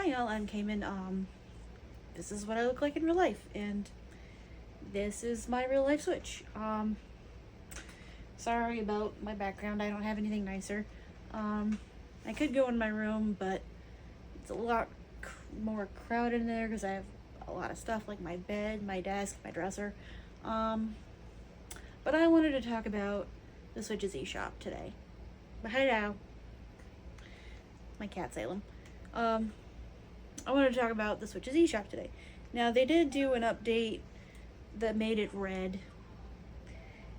Hi all, I'm Cayman. This is what I look like in real life, and this is my real life Switch. Sorry about my background, I don't have anything nicer. I could go in my room, but it's a lot more crowded in there because I have a lot of stuff like my bed, my desk, my dresser. But I wanted to talk about the Switch's eShop today. But hi now. My cat Salem. I wanted to talk about the Switch's eShop today. Now, they did do an update that made it red,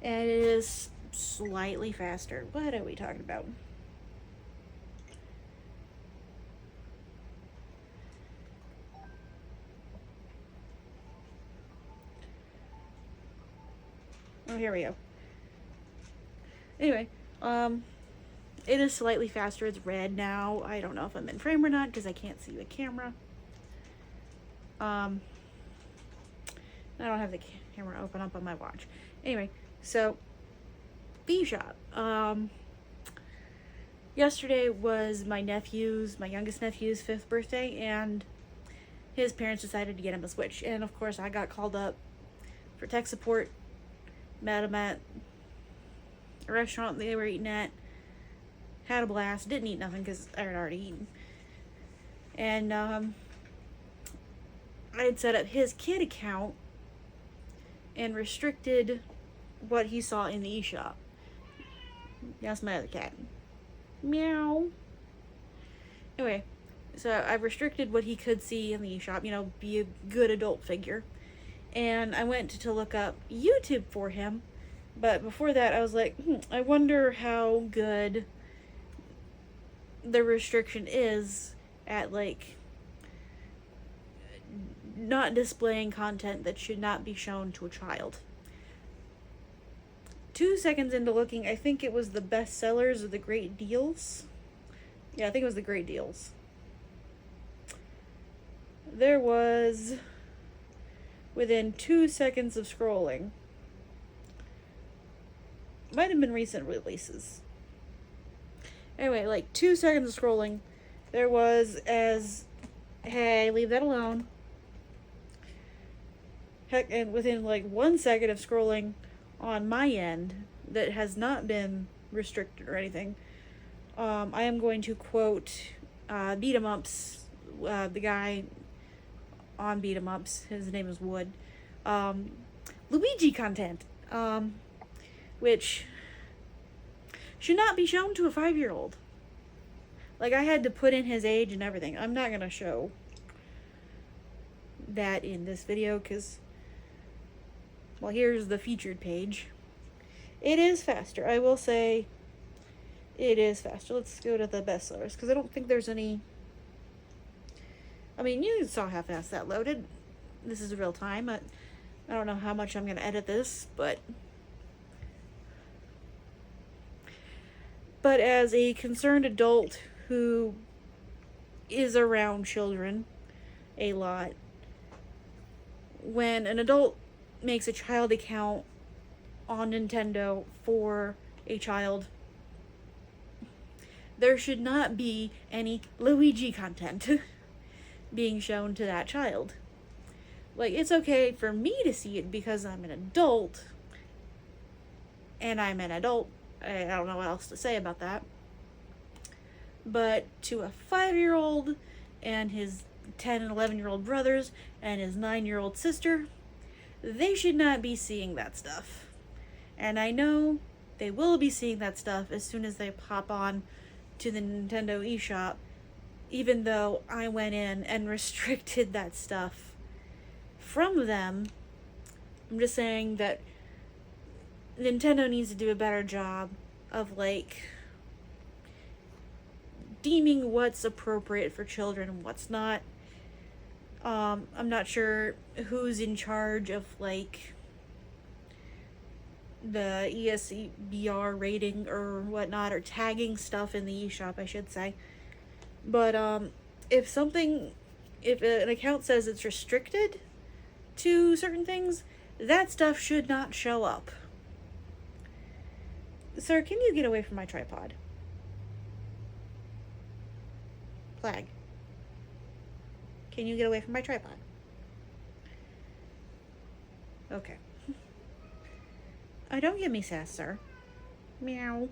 and it is slightly faster. What are we talking about? Oh, here we go. Anyway, it is slightly faster. It's red now. I don't know if I'm in frame or not because I can't see the camera. I don't have the camera open up on my watch. Anyway, so eShop. Yesterday was my youngest nephew's 5th birthday, and his parents decided to get him a Switch. And of course, I got called up for tech support. Met him at a restaurant they were eating at. Had a blast. Didn't eat nothing because I had already eaten. And I had set up his kid account and restricted what he saw in the eShop. That's my other cat. Meow. Anyway, so I've restricted what he could see in the eShop, be a good adult figure. And I went to look up YouTube for him, but before that I was like, I wonder how good the restriction is at, like, not displaying content that should not be shown to a child. 2 seconds into looking, I think it was the best sellers or the great deals. Yeah, I think it was the great deals. There was, within 2 seconds of scrolling, might have been recent releases. Anyway, like 2 seconds of scrolling, there was hey, leave that alone. Heck, and within like 1 second of scrolling on my end that has not been restricted or anything, I am going to quote Beat 'em Ups, the guy on Beat 'em Ups, his name is Wood, Luigi content, which should not be shown to a 5-year-old. Like, I had to put in his age and everything. I'm not gonna show that in this video because, well, here's the featured page. It is faster. I will say it is faster. Let's go to the bestsellers because I don't think there's any. I mean, you saw how fast that loaded. This is real time. I don't know how much I'm going to edit this, but as a concerned adult who is around children a lot, when an adult makes a child account on Nintendo for a child, there should not be any Luigi content being shown to that child. Like, it's okay for me to see it because I'm an adult, and I'm an adult. I don't know what else to say about that. But to a 5-year-old and his 10 and 11-year-old brothers and his 9-year-old sister, they should not be seeing that stuff. And I know they will be seeing that stuff as soon as they pop on to the Nintendo eShop, even though I went in and restricted that stuff from them. I'm just saying that Nintendo needs to do a better job of, like, deeming what's appropriate for children and what's not. I'm not sure who's in charge of, like, the ESBR rating or whatnot, or tagging stuff in the eShop, I should say. But if an account says it's restricted to certain things, that stuff should not show up. Sir, can you get away from my tripod? Flag. Can you get away from my tripod? Okay. Don't give me sass, sir. Meow.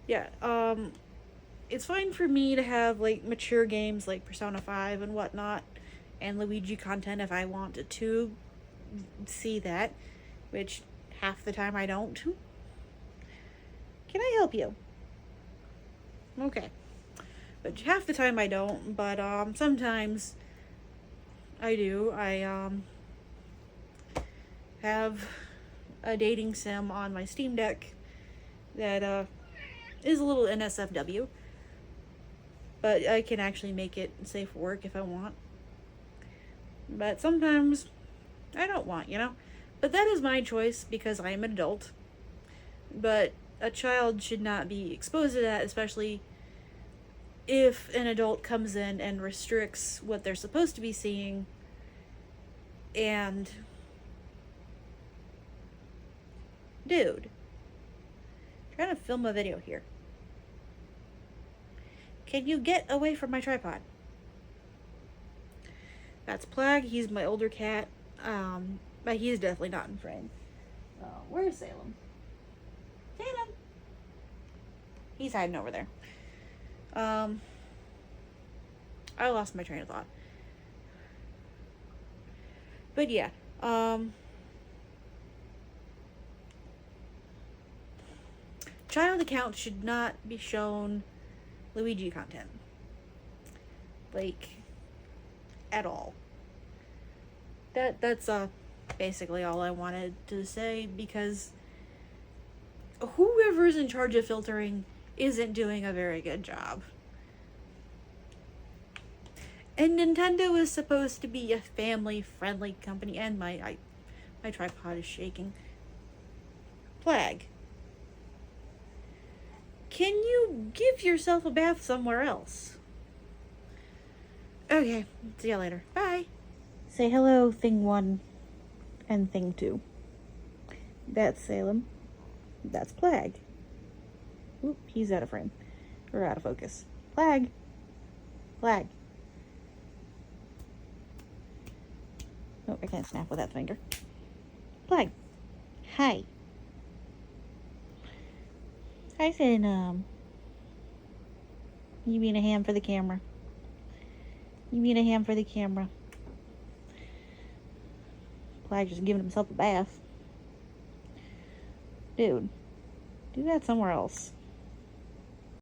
Yeah, it's fine for me to have, like, mature games like Persona 5 and whatnot, and Luigi content if I wanted to see that, which half the time I don't. Can I help you? Okay. But half the time I don't, but, sometimes I do. I, have a dating sim on my Steam Deck that, is a little NSFW, but I can actually make it safe for work if I want. But sometimes I don't want, you know? But that is my choice because I am an adult. But a child should not be exposed to that, especially if an adult comes in and restricts what they're supposed to be seeing. And dude, I'm trying to film a video here. Can you get away from my tripod? That's Plague. He's my older cat. But he's definitely not in frame. Where's Salem? Salem! He's hiding over there. I lost my train of thought. But yeah, child accounts should not be shown Luigi content. Like, at all. That's basically all I wanted to say, because whoever's in charge of filtering isn't doing a very good job. And Nintendo is supposed to be a family-friendly company, and my tripod is shaking. Plague. Can you give yourself a bath somewhere else? Okay, see you later. Bye. Say hello, thing 1 and thing 2. That's Salem. That's Plague. Oop, he's out of frame. Or out of focus. Plague. Plague. Oh, I can't snap with that finger. Plague. Hi. I said, you being a ham for the camera. You being a ham for the camera. Plague just giving himself a bath. Dude, do that somewhere else.